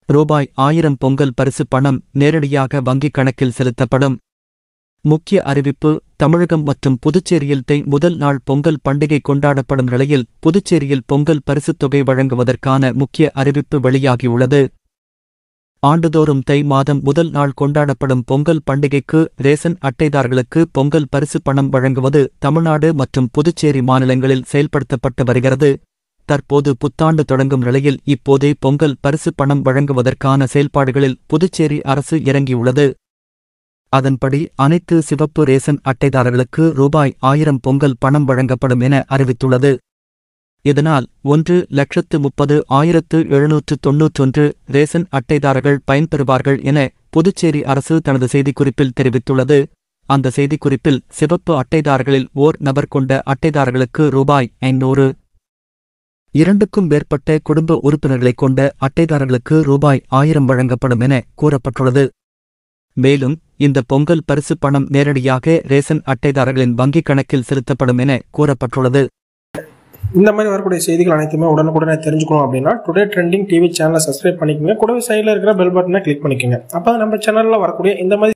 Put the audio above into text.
ரூபாய் 1000 பொங்கல் பரிசு பணம் நேரடியாக வங்கிக் கணக்கில் செலுத்தப்படும். முக்கிய அறிவிப்பு தமிழகம் மற்றும் புதுச்சேரியில் தை முதல் நாள் பொங்கல் பண்டிகை கொண்டாடப்படும் நிலையில் புதுச்சேரியில் பொங்கல் பரிசுத் தொகை வழங்குவதற்கான முக்கிய அறிவிப்பு வெளியாகியுள்ளது. ஆண்டுதோறும் தை மாதம் முதல் நாள் கொண்டாடப்படும் பொங்கல் பண்டிகைக்கு ரேசன் அட்டைதாரர்களுக்கு பொங்கல் பரிசு பணம் வழங்குவது தமிழ்நாடு மற்றும் புதுச்சேரி மாநிலங்களில் செயல்படுத்தப்பட்டு வருகிறது. தற்போது புத்தாண்டு தொடங்கும் நிலையில் இப்போதே பொங்கல் பரிசு பணம் வழங்குவதற்கான செயல்பாடுகளில் புதுச்சேரி அரசு இறங்கியுள்ளது. அதன்படி அனைத்து சிவப்பு ரேசன் அட்டைதாரர்களுக்கு ரூபாய் 1000 பொங்கல் பணம் வழங்கப்படும் என அறிவித்துள்ளது. இதனால் 1,30,791 ரேசன் அட்டைதாரர்கள் பயன்பெறுவார்கள் என புதுச்சேரி அரசு தனது செய்திக்குறிப்பில் தெரிவித்துள்ளது. அந்த செய்திக்குறிப்பில் சிவப்பு அட்டைதாரர்களில் ஓர் நபர் கொண்ட அட்டைதாரர்களுக்கு ரூபாய் 500, 2க்கும் மேற்பட்ட குடும்ப உறுப்பினர்களைக் கொண்ட அட்டைதாரர்களுக்கு ரூபாய் 1000 வழங்கப்படும் என கூறப்பட்டுள்ளது. மேலும் இந்த பொங்கல் பரிசு பணம் நேரடியாக ரேசன் அட்டைதாரர்களின் வங்கிக் கணக்கில் செலுத்தப்படும் என கூறப்பட்டுள்ளது. இந்த மாதிரி வரக்கூடிய செய்திகள் அனைத்துமே உடனுக்குடனே தெரிஞ்சுக்கணும் அப்படின்னா டுடே ட்ரெண்டிங் டிவி சேனலை சப்ஸ்கிரைப் பண்ணிக்கோங்க. கூடவே சைடில் இருக்கிற பெல் பட்டனை கிளிக் பண்ணிக்கோங்க. அப்போ நம்ம சேனலில் வரக்கூடிய இந்த மாதிரி